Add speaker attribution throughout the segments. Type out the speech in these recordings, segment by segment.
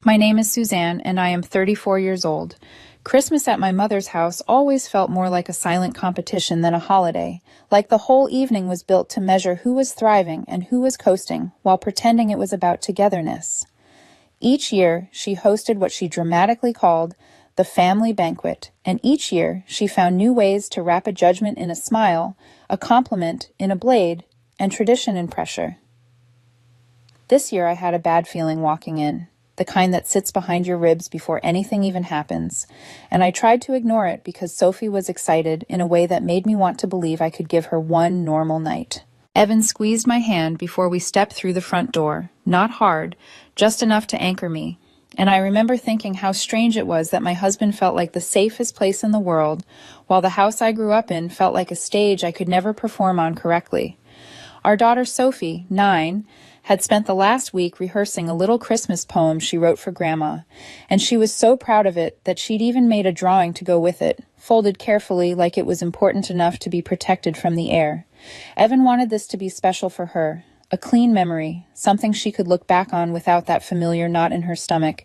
Speaker 1: My name is Suzanne, and I am 34 years old. Christmas at my mother's house always felt more like a silent competition than a holiday, like the whole evening was built to measure who was thriving and who was coasting, while pretending it was about togetherness. Each year, she hosted what she dramatically called the family banquet, and each year she found new ways to wrap a judgment in a smile, a compliment in a blade, and tradition in pressure. This year I had a bad feeling walking in, the kind that sits behind your ribs before anything even happens, and I tried to ignore it because Sophie was excited in a way that made me want to believe I could give her one normal night. Evan squeezed my hand before we stepped through the front door, not hard, just enough to anchor me, and I remember thinking how strange it was that my husband felt like the safest place in the world, while the house I grew up in felt like a stage I could never perform on correctly. Our daughter Sophie, 9, had spent the last week rehearsing a little Christmas poem she wrote for Grandma, and she was so proud of it that she'd even made a drawing to go with it, folded carefully like it was important enough to be protected from the air. Evan wanted this to be special for her, a clean memory, something she could look back on without that familiar knot in her stomach,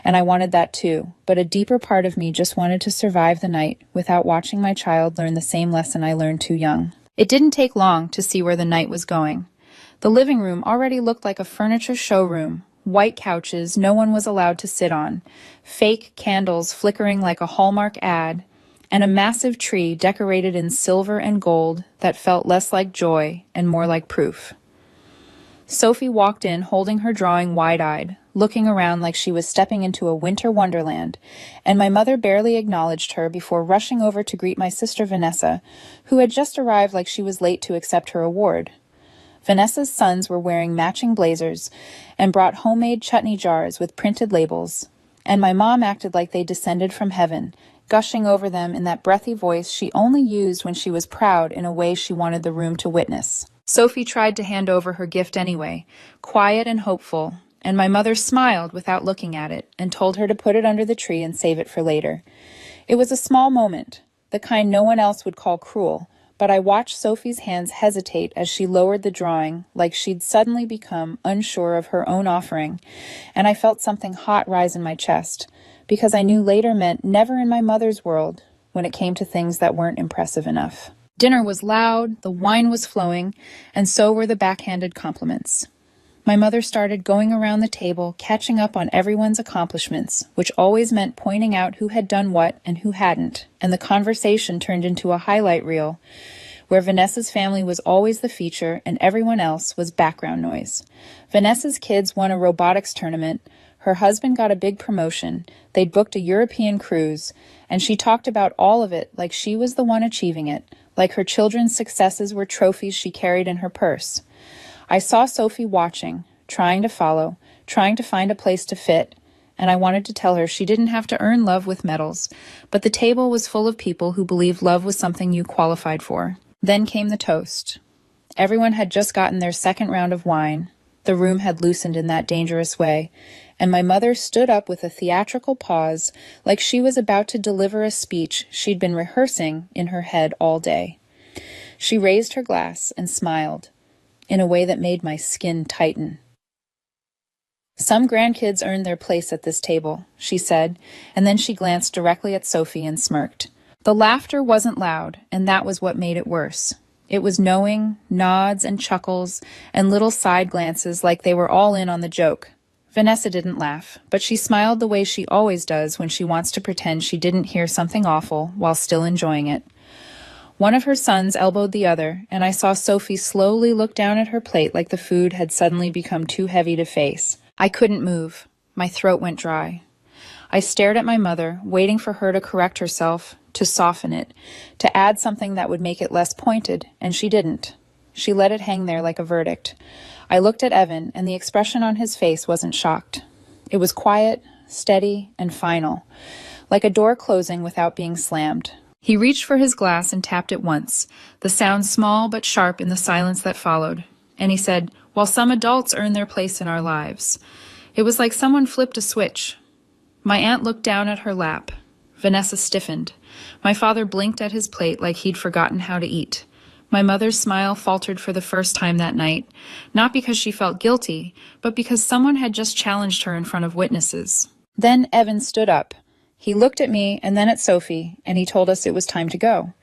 Speaker 1: and I wanted that too, but a deeper part of me just wanted to survive the night without watching my child learn the same lesson I learned too young. It didn't take long to see where the night was going. The living room already looked like a furniture showroom, white couches no one was allowed to sit on, fake candles flickering like a Hallmark ad, and a massive tree decorated in silver and gold that felt less like joy and more like proof. Sophie walked in holding her drawing wide-eyed, looking around like she was stepping into a winter wonderland, and my mother barely acknowledged her before rushing over to greet my sister Vanessa, who had just arrived like she was late to accept her award. Vanessa's sons were wearing matching blazers and brought homemade chutney jars with printed labels, and my mom acted like they descended from heaven, gushing over them in that breathy voice she only used when she was proud in a way she wanted the room to witness. Sophie tried to hand over her gift anyway, quiet and hopeful, and my mother smiled without looking at it and told her to put it under the tree and save it for later. It was a small moment, the kind no one else would call cruel, but I watched Sophie's hands hesitate as she lowered the drawing, like she'd suddenly become unsure of her own offering, and I felt something hot rise in my chest, because I knew later meant never in my mother's world when it came to things that weren't impressive enough. Dinner was loud, the wine was flowing, and so were the backhanded compliments. My mother started going around the table, catching up on everyone's accomplishments, which always meant pointing out who had done what and who hadn't, and the conversation turned into a highlight reel, where Vanessa's family was always the feature and everyone else was background noise. Vanessa's kids won a robotics tournament, her husband got a big promotion, they'd booked a European cruise, and she talked about all of it like she was the one achieving it, like her children's successes were trophies she carried in her purse. I saw Sophie watching, trying to follow, trying to find a place to fit, and I wanted to tell her she didn't have to earn love with medals, but the table was full of people who believed love was something you qualified for. Then came the toast. Everyone had just gotten their second round of wine. The room had loosened in that dangerous way, and my mother stood up with a theatrical pause, like she was about to deliver a speech she'd been rehearsing in her head all day. She raised her glass and smiled, in a way that made my skin tighten. "Some grandkids earned their place at this table," she said, and then she glanced directly at Sophie and smirked. The laughter wasn't loud, and that was what made it worse. It was knowing, nods and chuckles, and little side glances like they were all in on the joke. Vanessa didn't laugh, but she smiled the way she always does when she wants to pretend she didn't hear something awful while still enjoying it. One of her sons elbowed the other, and I saw Sophie slowly look down at her plate like the food had suddenly become too heavy to face. I couldn't move. My throat went dry. I stared at my mother, waiting for her to correct herself, to soften it, to add something that would make it less pointed, and she didn't. She let it hang there like a verdict. I looked at Evan, and the expression on his face wasn't shocked. It was quiet, steady, and final, like a door closing without being slammed. He reached for his glass and tapped it once, the sound small but sharp in the silence that followed, and he said, "While some adults earn their place in our lives." It was like someone flipped a switch. My aunt looked down at her lap. Vanessa stiffened. My father blinked at his plate like he'd forgotten how to eat. My mother's smile faltered for the first time that night, not because she felt guilty, but because someone had just challenged her in front of witnesses. Then Evan stood up. He looked at me and then at Sophie, and he told us it was time to go.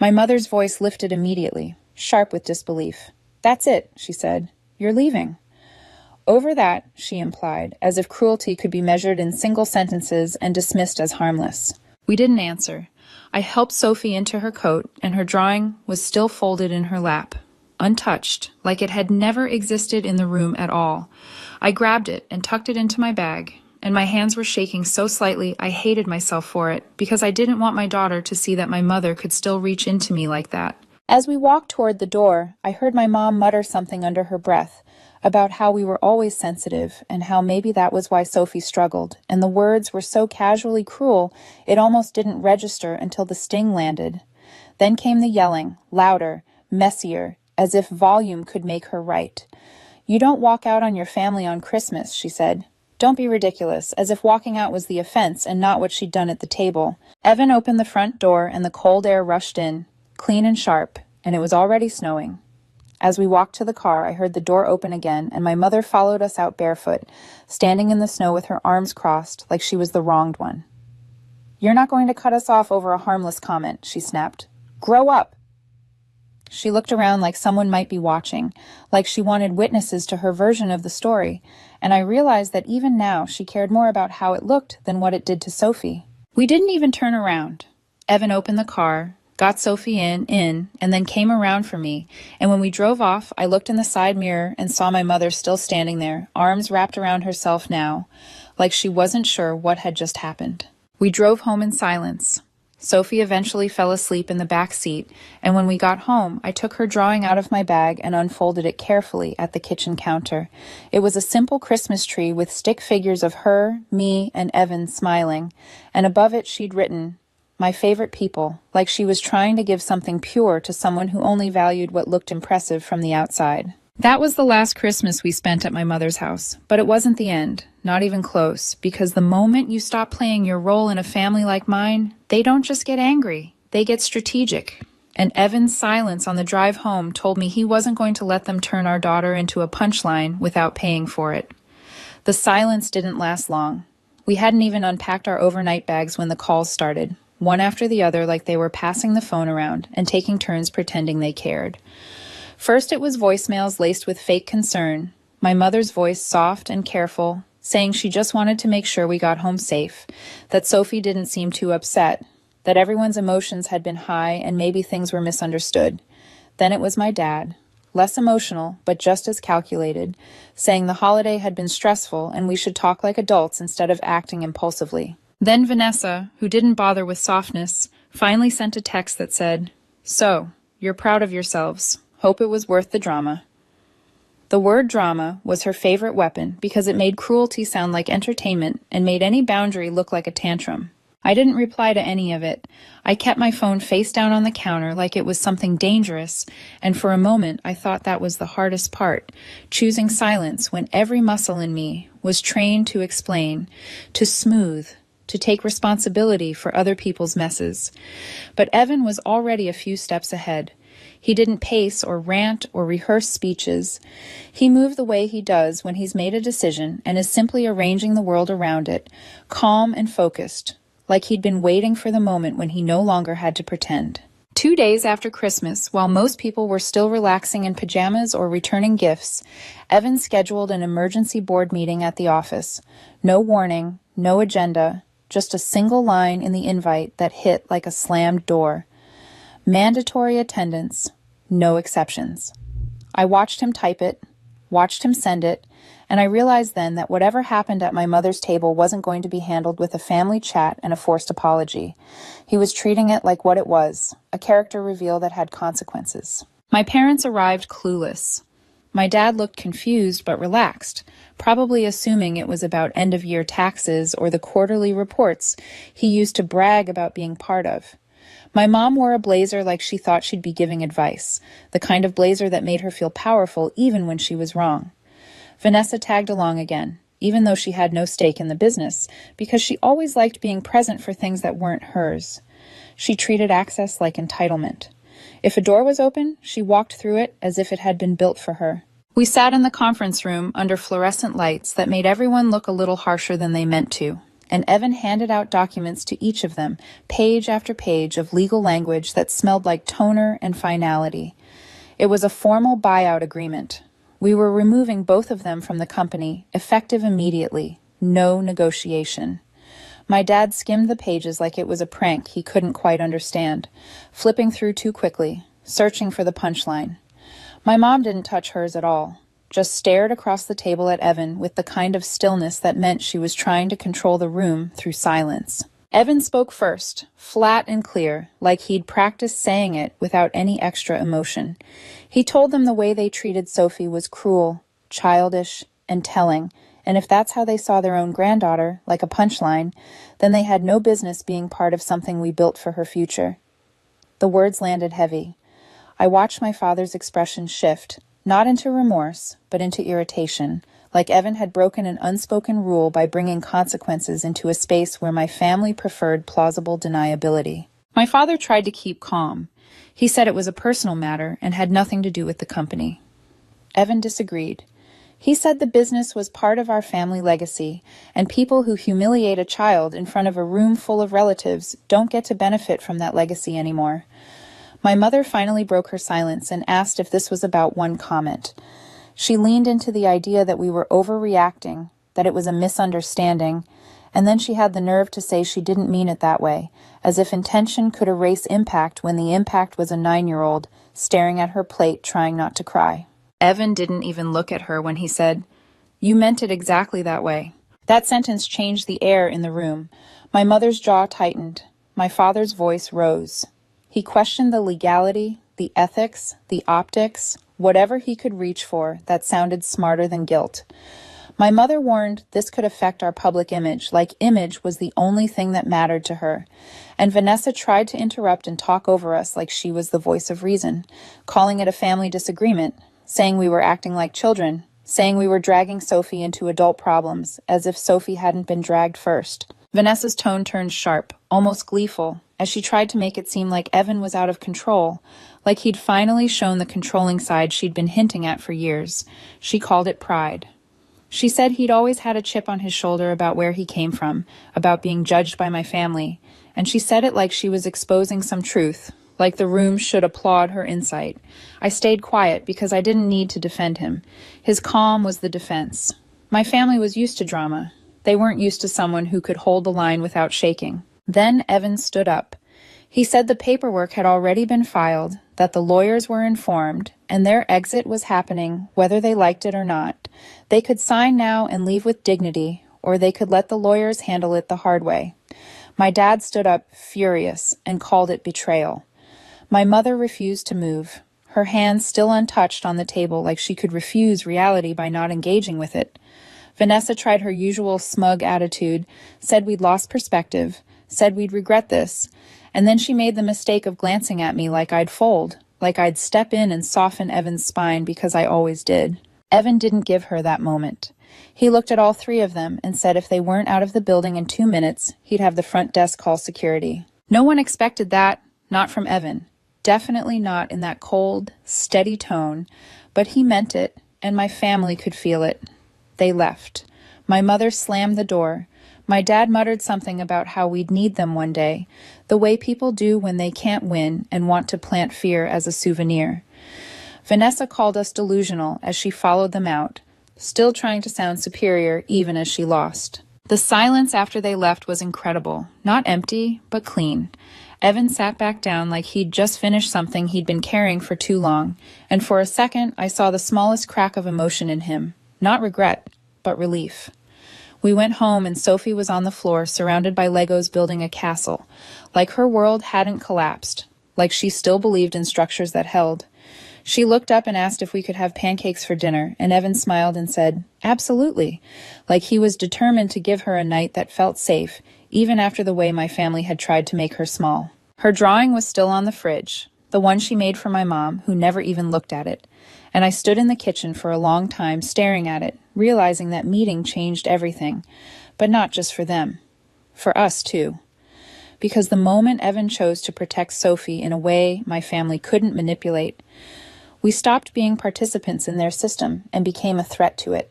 Speaker 1: My mother's voice lifted immediately, sharp with disbelief. "That's it," she said. "You're leaving." Over that, she implied, as if cruelty could be measured in single sentences and dismissed as harmless. We didn't answer. I helped Sophie into her coat, and her drawing was still folded in her lap, untouched, like it had never existed in the room at all. I grabbed it and tucked it into my bag, and my hands were shaking so slightly I hated myself for it, because I didn't want my daughter to see that my mother could still reach into me like that. As we walked toward the door, I heard my mom mutter something under her breath about how we were always sensitive and how maybe that was why Sophie struggled, and the words were so casually cruel it almost didn't register until the sting landed. Then came the yelling, louder, messier, as if volume could make her right. "You don't walk out on your family on Christmas," she said. "Don't be ridiculous," as if walking out was the offense and not what she'd done at the table. Evan opened the front door and the cold air rushed in, clean and sharp, and it was already snowing. As we walked to the car, I heard the door open again, and my mother followed us out barefoot, standing in the snow with her arms crossed, like she was the wronged one. "You're not going to cut us off over a harmless comment," she snapped. "Grow up!" She looked around like someone might be watching, like she wanted witnesses to her version of the story, and I realized that even now she cared more about how it looked than what it did to Sophie. We didn't even turn around. Evan opened the car, got Sophie in, and then came around for me, and when we drove off, I looked in the side mirror and saw my mother still standing there, arms wrapped around herself now, like she wasn't sure what had just happened. We drove home in silence. Sophie eventually fell asleep in the back seat, and when we got home, I took her drawing out of my bag and unfolded it carefully at the kitchen counter. It was a simple Christmas tree with stick figures of her, me, and Evan smiling, and above it she'd written, "My favorite people," like she was trying to give something pure to someone who only valued what looked impressive from the outside. That was the last Christmas we spent at my mother's house, but it wasn't the end, not even close, because the moment you stop playing your role in a family like mine, they don't just get angry, they get strategic. And Evan's silence on the drive home told me he wasn't going to let them turn our daughter into a punchline without paying for it. The silence didn't last long. We hadn't even unpacked our overnight bags when the calls started, one after the other like they were passing the phone around and taking turns pretending they cared. First it was voicemails laced with fake concern, my mother's voice soft and careful, saying she just wanted to make sure we got home safe, that Sophie didn't seem too upset, that everyone's emotions had been high and maybe things were misunderstood. Then it was my dad, less emotional but just as calculated, saying the holiday had been stressful and we should talk like adults instead of acting impulsively. Then Vanessa, who didn't bother with softness, finally sent a text that said, "So, you're proud of yourselves. Hope it was worth the drama." The word drama was her favorite weapon because it made cruelty sound like entertainment and made any boundary look like a tantrum. I didn't reply to any of it. I kept my phone face down on the counter like it was something dangerous, and for a moment I thought that was the hardest part, choosing silence when every muscle in me was trained to explain, to smooth, to take responsibility for other people's messes. But Evan was already a few steps ahead. He didn't pace or rant or rehearse speeches. He moved the way he does when he's made a decision and is simply arranging the world around it, calm and focused, like he'd been waiting for the moment when he no longer had to pretend. 2 days after Christmas, while most people were still relaxing in pajamas or returning gifts, Evan scheduled an emergency board meeting at the office. No warning, no agenda, just a single line in the invite that hit like a slammed door. Mandatory attendance, no exceptions. I watched him type it, watched him send it, and I realized then that whatever happened at my mother's table wasn't going to be handled with a family chat and a forced apology. He was treating it like what it was, a character reveal that had consequences. My parents arrived clueless. My dad looked confused but relaxed, probably assuming it was about end-of-year taxes or the quarterly reports he used to brag about being part of. My mom wore a blazer like she thought she'd be giving advice, the kind of blazer that made her feel powerful even when she was wrong. Vanessa tagged along again, even though she had no stake in the business, because she always liked being present for things that weren't hers. She treated access like entitlement. If a door was open, she walked through it as if it had been built for her. We sat in the conference room under fluorescent lights that made everyone look a little harsher than they meant to, and Evan handed out documents to each of them, page after page of legal language that smelled like toner and finality. It was a formal buyout agreement. We were removing both of them from the company, effective immediately. No negotiation. My dad skimmed the pages like it was a prank he couldn't quite understand, flipping through too quickly, searching for the punchline. My mom didn't touch hers at all, just stared across the table at Evan with the kind of stillness that meant she was trying to control the room through silence. Evan spoke first, flat and clear, like he'd practiced saying it without any extra emotion. He told them the way they treated Sophie was cruel, childish, and telling, and if that's how they saw their own granddaughter, like a punchline, then they had no business being part of something we built for her future. The words landed heavy. I watched my father's expression shift, not into remorse, but into irritation, like Evan had broken an unspoken rule by bringing consequences into a space where my family preferred plausible deniability. My father tried to keep calm. He said it was a personal matter and had nothing to do with the company. Evan disagreed. He said the business was part of our family legacy, and people who humiliate a child in front of a room full of relatives don't get to benefit from that legacy anymore. My mother finally broke her silence and asked if this was about one comment. She leaned into the idea that we were overreacting, that it was a misunderstanding, and then she had the nerve to say she didn't mean it that way, as if intention could erase impact when the impact was a 9-year-old staring at her plate trying not to cry. Evan didn't even look at her when he said, "You meant it exactly that way." That sentence changed the air in the room. My mother's jaw tightened. My father's voice rose. He questioned the legality, the ethics, the optics, whatever he could reach for that sounded smarter than guilt. My mother warned this could affect our public image, like image was the only thing that mattered to her. And Vanessa tried to interrupt and talk over us like she was the voice of reason, calling it a family disagreement, saying we were acting like children, saying we were dragging Sophie into adult problems, as if Sophie hadn't been dragged first. Vanessa's tone turned sharp, almost gleeful, as she tried to make it seem like Evan was out of control, like he'd finally shown the controlling side she'd been hinting at for years. She called it pride. She said he'd always had a chip on his shoulder about where he came from, about being judged by my family, and she said it like she was exposing some truth, like the room should applaud her insight. I stayed quiet because I didn't need to defend him. His calm was the defense. My family was used to drama. They weren't used to someone who could hold the line without shaking. Then Evan stood up. He said the paperwork had already been filed, that the lawyers were informed, and their exit was happening whether they liked it or not. They could sign now and leave with dignity, or they could let the lawyers handle it the hard way. My dad stood up, furious, and called it betrayal. My mother refused to move, her hands still untouched on the table like she could refuse reality by not engaging with it. Vanessa tried her usual smug attitude, said we'd lost perspective, said we'd regret this, and then she made the mistake of glancing at me like I'd fold, like I'd step in and soften Evan's spine because I always did. Evan didn't give her that moment. He looked at all three of them and said if they weren't out of the building in 2 minutes, he'd have the front desk call security. No one expected that, not from Evan. Definitely not in that cold, steady tone, but he meant it, and my family could feel it. They left. My mother slammed the door. My dad muttered something about how we'd need them one day, the way people do when they can't win and want to plant fear as a souvenir. Vanessa called us delusional as she followed them out, still trying to sound superior even as she lost. The silence after they left was incredible, not empty, but clean. Evan sat back down like he'd just finished something he'd been carrying for too long, and for a second I saw the smallest crack of emotion in him. Not regret, but relief. We went home and Sophie was on the floor surrounded by Legos building a castle, like her world hadn't collapsed, like she still believed in structures that held. She looked up and asked if we could have pancakes for dinner, and Evan smiled and said, "Absolutely," like he was determined to give her a night that felt safe, even after the way my family had tried to make her small. Her drawing was still on the fridge, the one she made for my mom, who never even looked at it, and I stood in the kitchen for a long time staring at it, realizing that meeting changed everything, but not just for them. For us, too. because the moment Evan chose to protect Sophie in a way my family couldn't manipulate, we stopped being participants in their system and became a threat to it.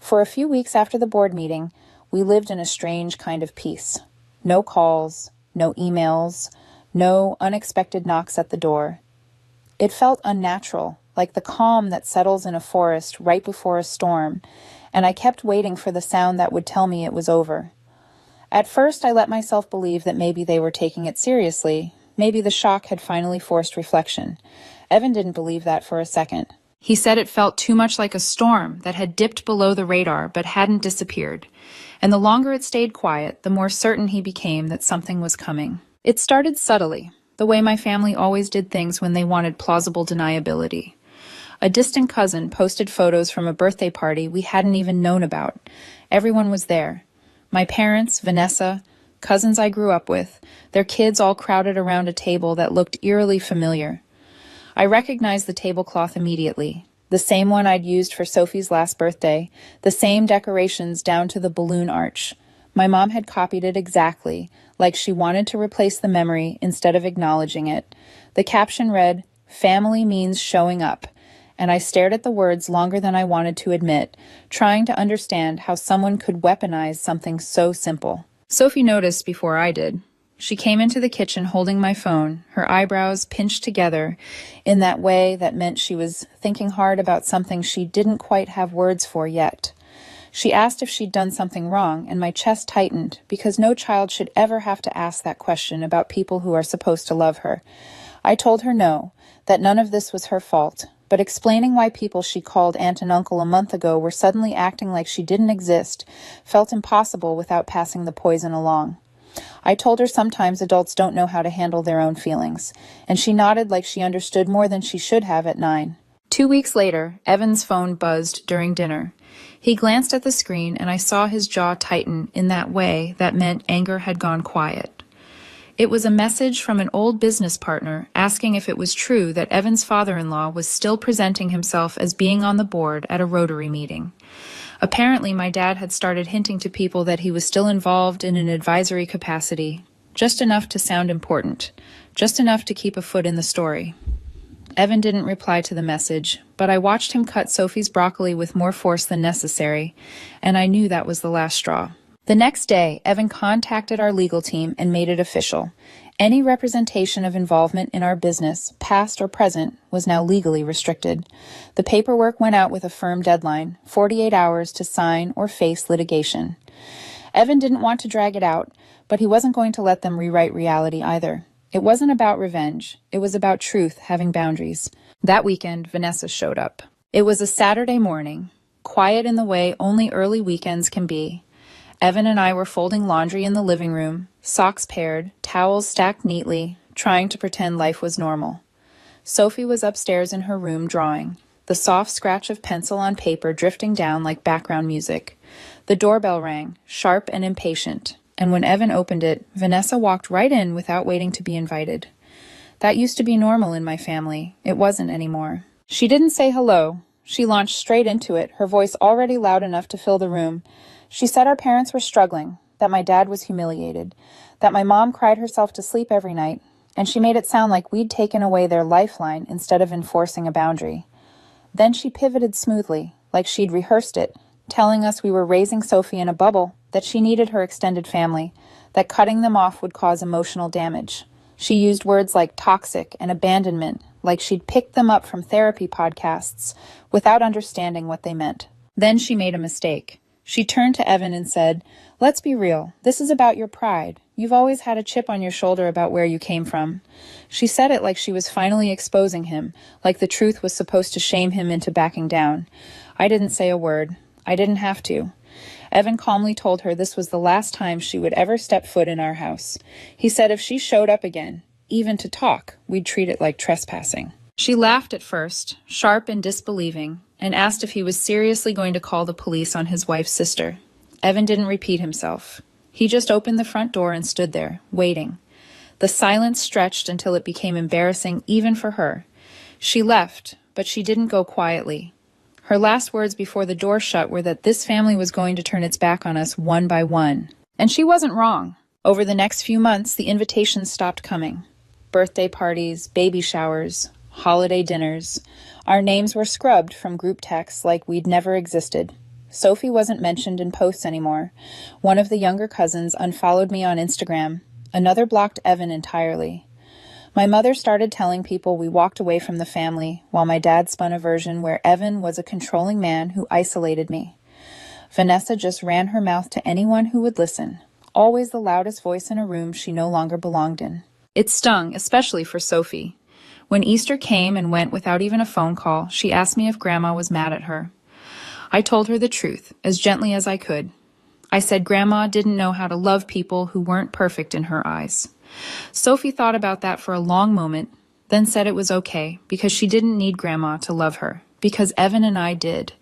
Speaker 1: For a few weeks after the board meeting, we lived in a strange kind of peace. No calls, no emails, no unexpected knocks at the door. It felt unnatural, like the calm that settles in a forest right before a storm, and I kept waiting for the sound that would tell me it was over. At first, I let myself believe that maybe they were taking it seriously. Maybe the shock had finally forced reflection. Evan didn't believe that for a second. He said it felt too much like a storm that had dipped below the radar but hadn't disappeared. And the longer it stayed quiet, the more certain he became that something was coming. It started subtly, the way my family always did things when they wanted plausible deniability. A distant cousin posted photos from a birthday party we hadn't even known about. Everyone was there. My parents, Vanessa, cousins I grew up with, their kids all crowded around a table that looked eerily familiar. I recognized the tablecloth immediately. The same one I'd used for Sophie's last birthday, the same decorations down to the balloon arch. My mom had copied it exactly, like she wanted to replace the memory instead of acknowledging it. The caption read, "Family means showing up," and I stared at the words longer than I wanted to admit, trying to understand how someone could weaponize something so simple. Sophie noticed before I did. She came into the kitchen holding my phone, her eyebrows pinched together in that way that meant she was thinking hard about something she didn't quite have words for yet. She asked if she'd done something wrong, and my chest tightened, because no child should ever have to ask that question about people who are supposed to love her. I told her no, that none of this was her fault, but explaining why people she called aunt and uncle a month ago were suddenly acting like she didn't exist felt impossible without passing the poison along. I told her sometimes adults don't know how to handle their own feelings, and she nodded like she understood more than she should have at 9. 2 weeks later, Evan's phone buzzed during dinner. He glanced at the screen, and I saw his jaw tighten in that way that meant anger had gone quiet. It was a message from an old business partner asking if it was true that Evan's father-in-law was still presenting himself as being on the board at a Rotary meeting. Apparently, my dad had started hinting to people that he was still involved in an advisory capacity, just enough to sound important, just enough to keep a foot in the story. Evan didn't reply to the message, but I watched him cut Sophie's broccoli with more force than necessary, and I knew that was the last straw. The next day, Evan contacted our legal team and made it official. Any representation of involvement in our business, past or present, was now legally restricted. The paperwork went out with a firm deadline, 48 hours to sign or face litigation. Evan didn't want to drag it out, but he wasn't going to let them rewrite reality either. It wasn't about revenge. It was about truth having boundaries. That weekend, Vanessa showed up. It was a Saturday morning, quiet in the way only early weekends can be. Evan and I were folding laundry in the living room, socks paired, towels stacked neatly, trying to pretend life was normal. Sophie was upstairs in her room drawing, the soft scratch of pencil on paper drifting down like background music. The doorbell rang, sharp and impatient, and when Evan opened it, Vanessa walked right in without waiting to be invited. That used to be normal in my family. It wasn't anymore. She didn't say hello. She launched straight into it, her voice already loud enough to fill the room. She said our parents were struggling, that my dad was humiliated, that my mom cried herself to sleep every night, and she made it sound like we'd taken away their lifeline instead of enforcing a boundary. Then she pivoted smoothly, like she'd rehearsed it, telling us we were raising Sophie in a bubble, that she needed her extended family, that cutting them off would cause emotional damage. She used words like toxic and abandonment, like she'd picked them up from therapy podcasts, without understanding what they meant. Then she made a mistake. She turned to Evan and said, "Let's be real. This is about your pride. You've always had a chip on your shoulder about where you came from." She said it like she was finally exposing him, like the truth was supposed to shame him into backing down. I didn't say a word. I didn't have to. Evan calmly told her this was the last time she would ever step foot in our house. He said if she showed up again, even to talk, we'd treat it like trespassing. She laughed at first, sharp and disbelieving, and asked if he was seriously going to call the police on his wife's sister. Evan didn't repeat himself. He just opened the front door and stood there, waiting. The silence stretched until it became embarrassing even for her. She left, but she didn't go quietly. Her last words before the door shut were that this family was going to turn its back on us one by one. And she wasn't wrong. Over the next few months, the invitations stopped coming. Birthday parties, baby showers, holiday dinners. Our names were scrubbed from group texts like we'd never existed. Sophie wasn't mentioned in posts anymore. One of the younger cousins unfollowed me on Instagram. Another blocked Evan entirely. My mother started telling people we walked away from the family, while my dad spun a version where Evan was a controlling man who isolated me. Vanessa just ran her mouth to anyone who would listen, always the loudest voice in a room she no longer belonged in. It stung, especially for Sophie. When Easter came and went without even a phone call, she asked me if Grandma was mad at her. I told her the truth, as gently as I could. I said Grandma didn't know how to love people who weren't perfect in her eyes. Sophie thought about that for a long moment, then said it was okay, because she didn't need Grandma to love her, because Evan and I did.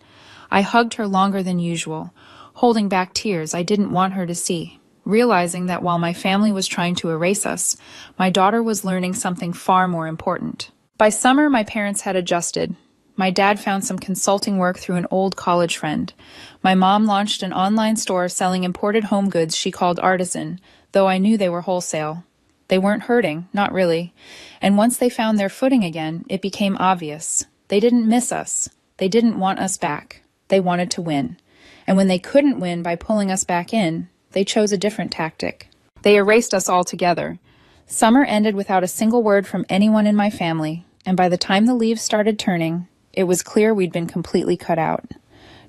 Speaker 1: I hugged her longer than usual, holding back tears I didn't want her to see, realizing that while my family was trying to erase us, my daughter was learning something far more important. By summer, my parents had adjusted. My dad found some consulting work through an old college friend. My mom launched an online store selling imported home goods she called artisan, though I knew they were wholesale. They weren't hurting, not really. And once they found their footing again, it became obvious. They didn't miss us. They didn't want us back. They wanted to win. And when they couldn't win by pulling us back in, they chose a different tactic. They erased us altogether. Summer ended without a single word from anyone in my family, and by the time the leaves started turning, it was clear we'd been completely cut out.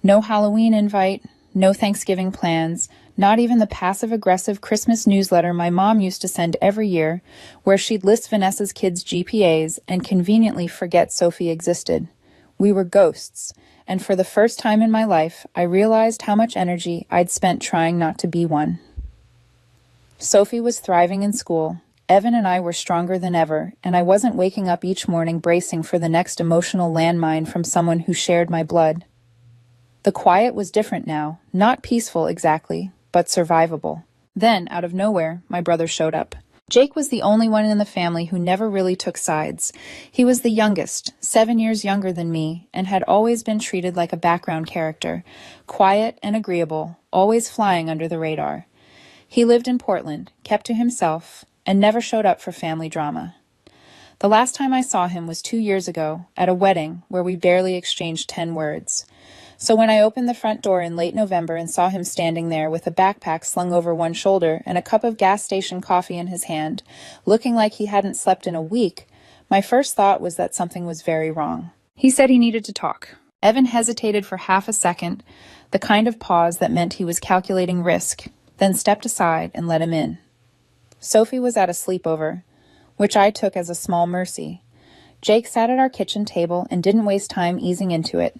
Speaker 1: No Halloween invite, no Thanksgiving plans, not even the passive-aggressive Christmas newsletter my mom used to send every year, where she'd list Vanessa's kids' GPAs and conveniently forget Sophie existed. We were ghosts, and for the first time in my life, I realized how much energy I'd spent trying not to be one. Sophie was thriving in school. Evan and I were stronger than ever, and I wasn't waking up each morning bracing for the next emotional landmine from someone who shared my blood. The quiet was different now, not peaceful exactly, but survivable. Then, out of nowhere, my brother showed up. Jake was the only one in the family who never really took sides. He was the youngest, 7 years younger than me, and had always been treated like a background character, quiet and agreeable, always flying under the radar. He lived in Portland, kept to himself, and never showed up for family drama. The last time I saw him was 2 years ago, at a wedding where we barely exchanged 10 words. So when I opened the front door in late November and saw him standing there with a backpack slung over one shoulder and a cup of gas station coffee in his hand, looking like he hadn't slept in a week, my first thought was that something was very wrong. He said he needed to talk. Evan hesitated for half a second, the kind of pause that meant he was calculating risk, then stepped aside and let him in. Sophie was at a sleepover, which I took as a small mercy. Jake sat at our kitchen table and didn't waste time easing into it.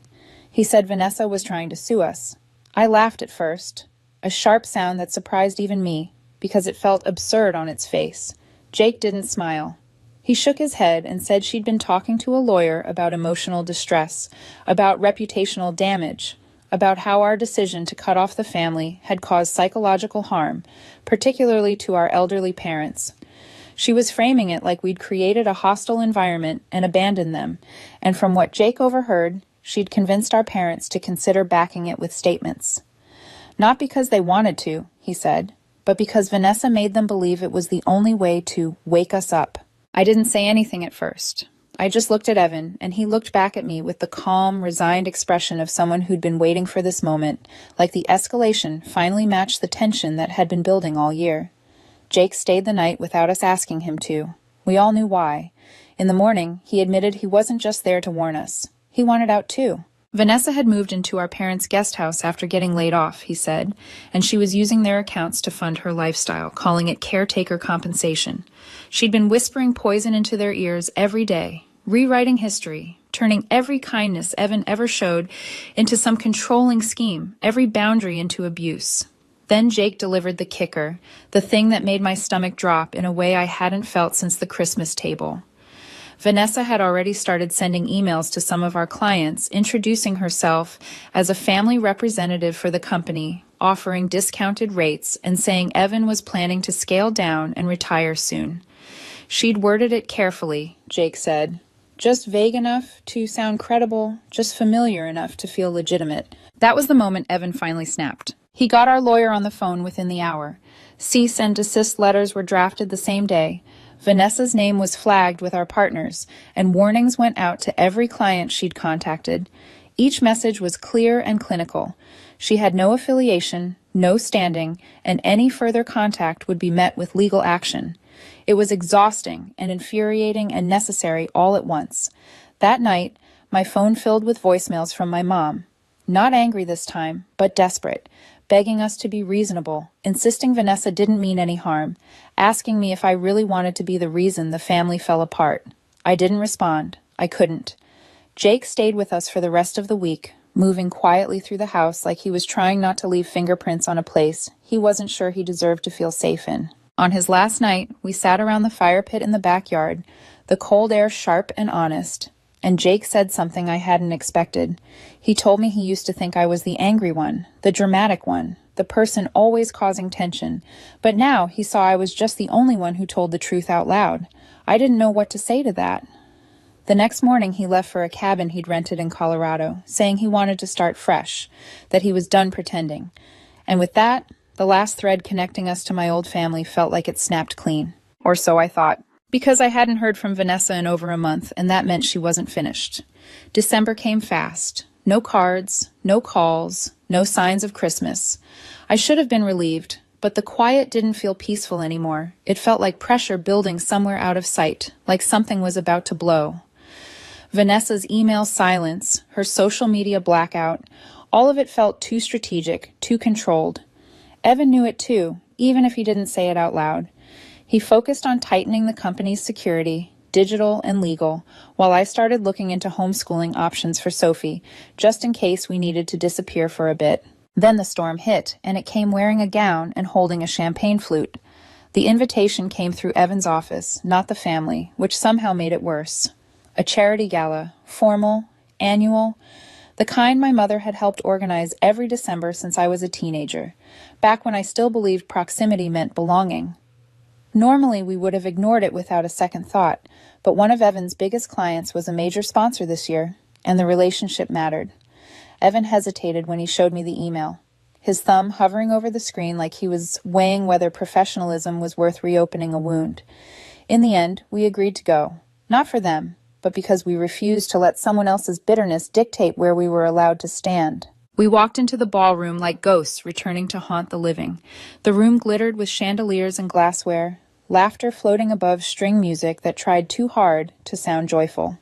Speaker 1: He said Vanessa was trying to sue us. I laughed at first, a sharp sound that surprised even me, because it felt absurd on its face. Jake didn't smile. He shook his head and said she'd been talking to a lawyer about emotional distress, about reputational damage, about how our decision to cut off the family had caused psychological harm, particularly to our elderly parents. She was framing it like we'd created a hostile environment and abandoned them, and from what Jake overheard, she'd convinced our parents to consider backing it with statements. Not because they wanted to, he said, but because Vanessa made them believe it was the only way to wake us up. I didn't say anything at first. I just looked at Evan, and he looked back at me with the calm, resigned expression of someone who'd been waiting for this moment, like the escalation finally matched the tension that had been building all year. Jake stayed the night without us asking him to. We all knew why. In the morning, he admitted he wasn't just there to warn us. He wanted out too. Vanessa had moved into our parents' guest house after getting laid off, he said, and she was using their accounts to fund her lifestyle, calling it caretaker compensation. She'd been whispering poison into their ears every day, rewriting history, turning every kindness Evan ever showed into some controlling scheme, every boundary into abuse. Then Jake delivered the kicker, the thing that made my stomach drop in a way I hadn't felt since the Christmas table. Vanessa had already started sending emails to some of our clients, introducing herself as a family representative for the company, offering discounted rates, and saying Evan was planning to scale down and retire soon. She'd worded it carefully, Jake said. Just vague enough to sound credible, just familiar enough to feel legitimate. That was the moment Evan finally snapped. He got our lawyer on the phone within the hour. Cease and desist letters were drafted the same day. Vanessa's name was flagged with our partners, and warnings went out to every client she'd contacted. Each message was clear and clinical. She had no affiliation, no standing, and any further contact would be met with legal action. It was exhausting and infuriating and necessary all at once. That night, my phone filled with voicemails from my mom. Not angry this time, but desperate, begging us to be reasonable, insisting Vanessa didn't mean any harm, asking me if I really wanted to be the reason the family fell apart. I didn't respond. I couldn't. Jake stayed with us for the rest of the week, moving quietly through the house like he was trying not to leave fingerprints on a place he wasn't sure he deserved to feel safe in. On his last night, we sat around the fire pit in the backyard, the cold air sharp and honest, and Jake said something I hadn't expected. He told me he used to think I was the angry one, the dramatic one, the person always causing tension, but now he saw I was just the only one who told the truth out loud. I didn't know what to say to that. The next morning he left for a cabin he'd rented in Colorado, saying he wanted to start fresh, that he was done pretending. And with that, the last thread connecting us to my old family felt like it snapped clean. Or so I thought, because I hadn't heard from Vanessa in over a month, and that meant she wasn't finished. December came fast. No cards, no calls, no signs of Christmas. I should have been relieved, but the quiet didn't feel peaceful anymore. It felt like pressure building somewhere out of sight, like something was about to blow. Vanessa's email silence, her social media blackout, all of it felt too strategic, too controlled. Evan knew it too, even if he didn't say it out loud. He focused on tightening the company's security, digital and legal, while I started looking into homeschooling options for Sophie, just in case we needed to disappear for a bit. Then the storm hit, and it came wearing a gown and holding a champagne flute. The invitation came through Evan's office, not the family, which somehow made it worse. A charity gala, formal, annual, the kind my mother had helped organize every December since I was a teenager, back when I still believed proximity meant belonging. Normally, we would have ignored it without a second thought, but one of Evan's biggest clients was a major sponsor this year, and the relationship mattered. Evan hesitated when he showed me the email, his thumb hovering over the screen like he was weighing whether professionalism was worth reopening a wound. In the end, we agreed to go, not for them, but because we refused to let someone else's bitterness dictate where we were allowed to stand. We walked into the ballroom like ghosts returning to haunt the living. The room glittered with chandeliers and glassware, laughter floating above string music that tried too hard to sound joyful.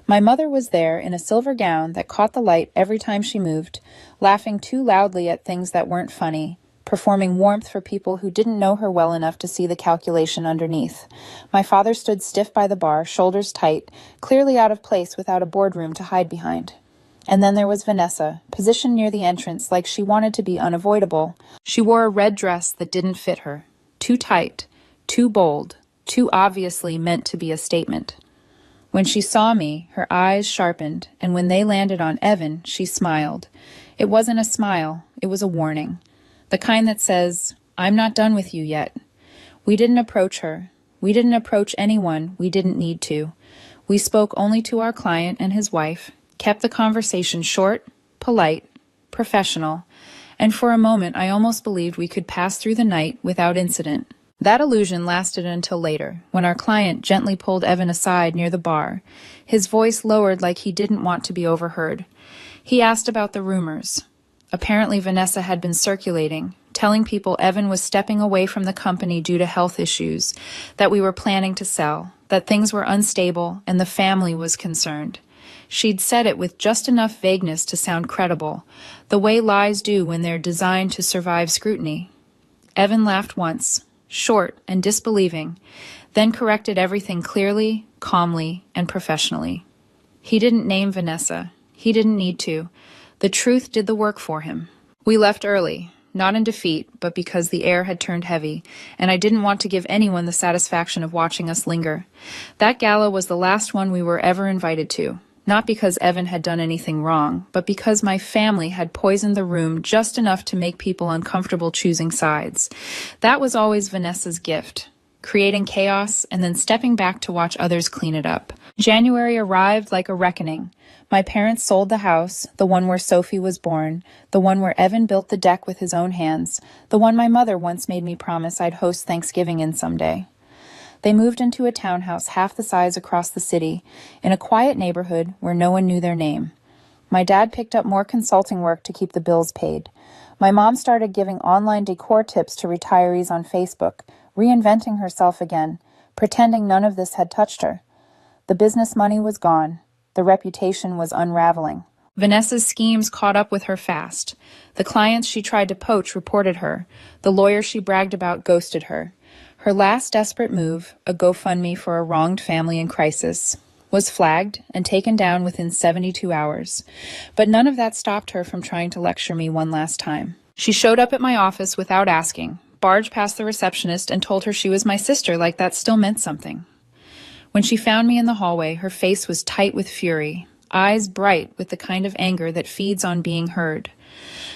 Speaker 1: My mother was there in a silver gown that caught the light every time she moved, laughing too loudly at things that weren't funny, performing warmth for people who didn't know her well enough to see the calculation underneath. My father stood stiff by the bar, shoulders tight, clearly out of place without a boardroom to hide behind. And then there was Vanessa, positioned near the entrance like she wanted to be unavoidable. She wore a red dress that didn't fit her, too tight, too bold, too obviously meant to be a statement. When she saw me, her eyes sharpened, and when they landed on Evan, she smiled. It wasn't a smile, it was a warning. The kind that says, I'm not done with you yet. We didn't approach her. We didn't approach anyone we didn't need to. We spoke only to our client and his wife, kept the conversation short, polite, professional, and for a moment I almost believed we could pass through the night without incident. That illusion lasted until later, when our client gently pulled Evan aside near the bar, his voice lowered like he didn't want to be overheard. He asked about the rumors. Apparently Vanessa had been circulating, telling people Evan was stepping away from the company due to health issues, that we were planning to sell, that things were unstable, and the family was concerned. She'd said it with just enough vagueness to sound credible, the way lies do when they're designed to survive scrutiny. Evan laughed once, short and disbelieving, then corrected everything clearly, calmly, and professionally. He didn't name Vanessa. He didn't need to. The truth did the work for him. We left early, not in defeat, but because the air had turned heavy, and I didn't want to give anyone the satisfaction of watching us linger. That gala was the last one we were ever invited to, not because Evan had done anything wrong, but because my family had poisoned the room just enough to make people uncomfortable choosing sides. That was always Vanessa's gift. creating chaos and then stepping back to watch others clean it up. January arrived like a reckoning. My parents sold the house, the one where Sophie was born, the one where Evan built the deck with his own hands, the one my mother once made me promise I'd host Thanksgiving in someday. They moved into a townhouse half the size across the city, in a quiet neighborhood where no one knew their name. My dad picked up more consulting work to keep the bills paid. My mom started giving online decor tips to retirees on Facebook, reinventing herself again, pretending none of this had touched her. The business money was gone. The reputation was unraveling. Vanessa's schemes caught up with her fast. The clients she tried to poach reported her. The lawyer she bragged about ghosted her. Her last desperate move, a GoFundMe for a wronged family in crisis, was flagged and taken down within 72 hours. But none of that stopped her from trying to lecture me one last time. She showed up at my office without asking, barged past the receptionist, and told her she was my sister like that still meant something. When she found me in the hallway, her face was tight with fury, eyes bright with the kind of anger that feeds on being heard.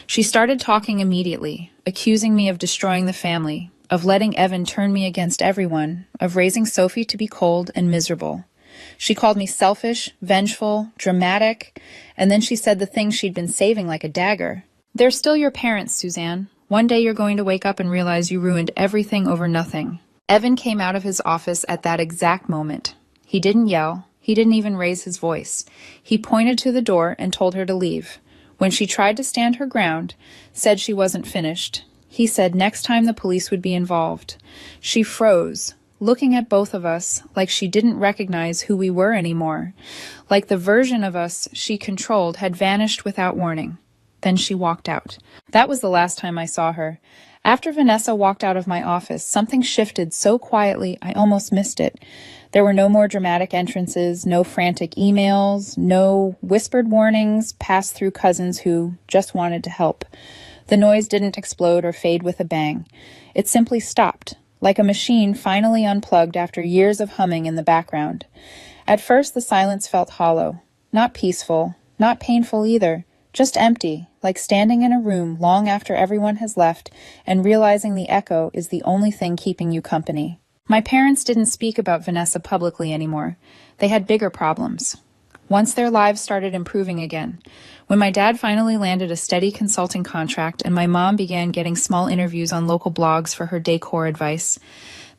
Speaker 1: She started talking immediately, accusing me of destroying the family, of letting Evan turn me against everyone, of raising Sophie to be cold and miserable. She called me selfish, vengeful, dramatic, and then she said the things she'd been saving like a dagger. They're still your parents, Suzanne. One day you're going to wake up and realize you ruined everything over nothing. Evan came out of his office at that exact moment. He didn't yell. He didn't even raise his voice. He pointed to the door and told her to leave. When she tried to stand her ground, said she wasn't finished, he said next time the police would be involved. She froze, looking at both of us like she didn't recognize who we were anymore, like the version of us she controlled had vanished without warning. Then she walked out. That was the last time I saw her. After Vanessa walked out of my office, something shifted so quietly I almost missed it. There were no more dramatic entrances, no frantic emails, no whispered warnings passed through cousins who just wanted to help. The noise didn't explode or fade with a bang. It simply stopped, like a machine finally unplugged after years of humming in the background. At first, the silence felt hollow, not peaceful, not painful either, just empty, like standing in a room long after everyone has left and realizing the echo is the only thing keeping you company. My parents didn't speak about Vanessa publicly anymore. They had bigger problems. Once their lives started improving again, when my dad finally landed a steady consulting contract and my mom began getting small interviews on local blogs for her decor advice,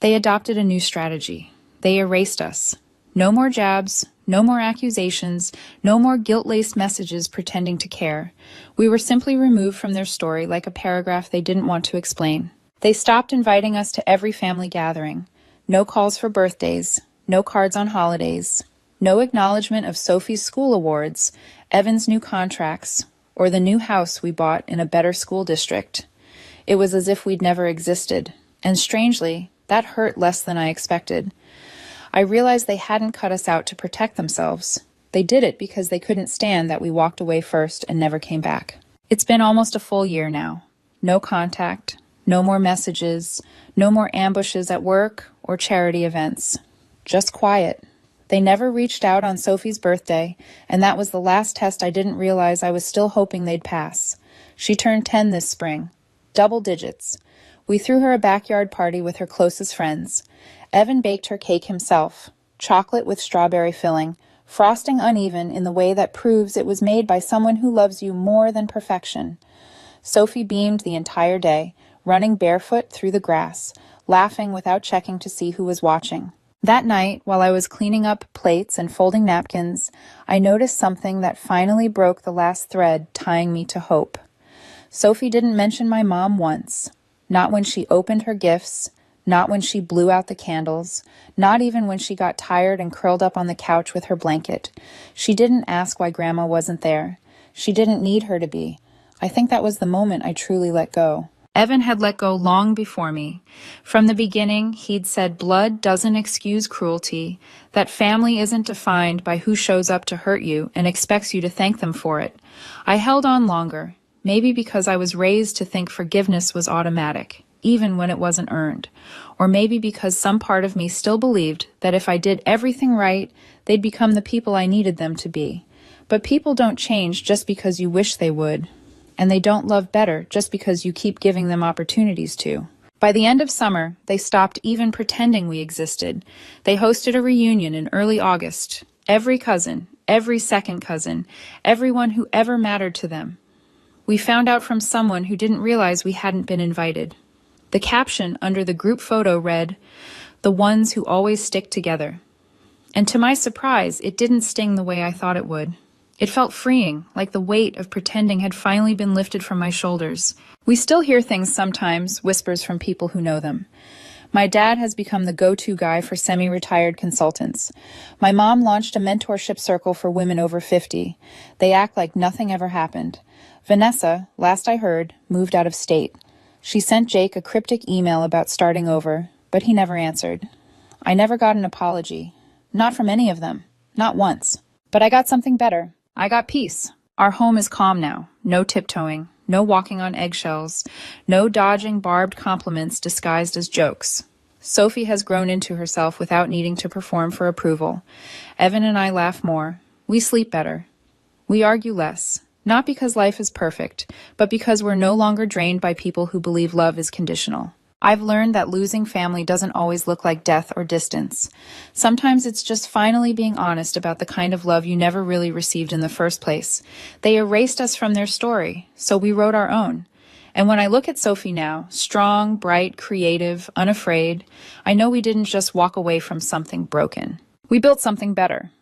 Speaker 1: they adopted a new strategy. They erased us. No more jabs, no more accusations, no more guilt-laced messages pretending to care. We were simply removed from their story like a paragraph they didn't want to explain. They stopped inviting us to every family gathering. No calls for birthdays, no cards on holidays, no acknowledgement of Sophie's school awards, Evan's new contracts, or the new house we bought in a better school district. It was as if we'd never existed, and strangely, that hurt less than I expected. I realized they hadn't cut us out to protect themselves. They did it because they couldn't stand that we walked away first and never came back. It's been almost a full year now. No contact, no more messages, no more ambushes at work or charity events. Just quiet. They never reached out on Sophie's birthday, and that was the last test I didn't realize I was still hoping they'd pass. She turned 10 this spring. Double digits. We threw her a backyard party with her closest friends. Evan baked her cake himself, chocolate with strawberry filling, frosting uneven in the way that proves it was made by someone who loves you more than perfection. Sophie beamed the entire day, running barefoot through the grass, laughing without checking to see who was watching. That night, while I was cleaning up plates and folding napkins, I noticed something that finally broke the last thread tying me to hope. Sophie didn't mention my mom once. Not when she opened her gifts, not when she blew out the candles, not even when she got tired and curled up on the couch with her blanket. She didn't ask why Grandma wasn't there. She didn't need her to be. I think that was the moment I truly let go. Evan had let go long before me. From the beginning, he'd said blood doesn't excuse cruelty, that family isn't defined by who shows up to hurt you and expects you to thank them for it. I held on longer, maybe because I was raised to think forgiveness was automatic, even when it wasn't earned, or maybe because some part of me still believed that if I did everything right, they'd become the people I needed them to be. But people don't change just because you wish they would. And they don't love better just because you keep giving them opportunities to. By the end of summer, they stopped even pretending we existed. They hosted a reunion in early August. Every cousin, every second cousin, everyone who ever mattered to them. We found out from someone who didn't realize we hadn't been invited. The caption under the group photo read, "The ones who always stick together." And to my surprise, it didn't sting the way I thought it would. It felt freeing, like the weight of pretending had finally been lifted from my shoulders. We still hear things sometimes, whispers from people who know them. My dad has become the go-to guy for semi-retired consultants. My mom launched a mentorship circle for women over 50. They act like nothing ever happened. Vanessa, last I heard, moved out of state. She sent Jake a cryptic email about starting over, but he never answered. I never got an apology. Not from any of them. Not once. But I got something better. I got peace. Our home is calm now. No tiptoeing. No walking on eggshells. No dodging barbed compliments disguised as jokes. Sophie has grown into herself without needing to perform for approval. Evan and I laugh more. We sleep better. We argue less. Not because life is perfect, but because we're no longer drained by people who believe love is conditional. I've learned that losing family doesn't always look like death or distance. Sometimes it's just finally being honest about the kind of love you never really received in the first place. They erased us from their story, so we wrote our own. And when I look at Sophie now, strong, bright, creative, unafraid, I know we didn't just walk away from something broken. We built something better.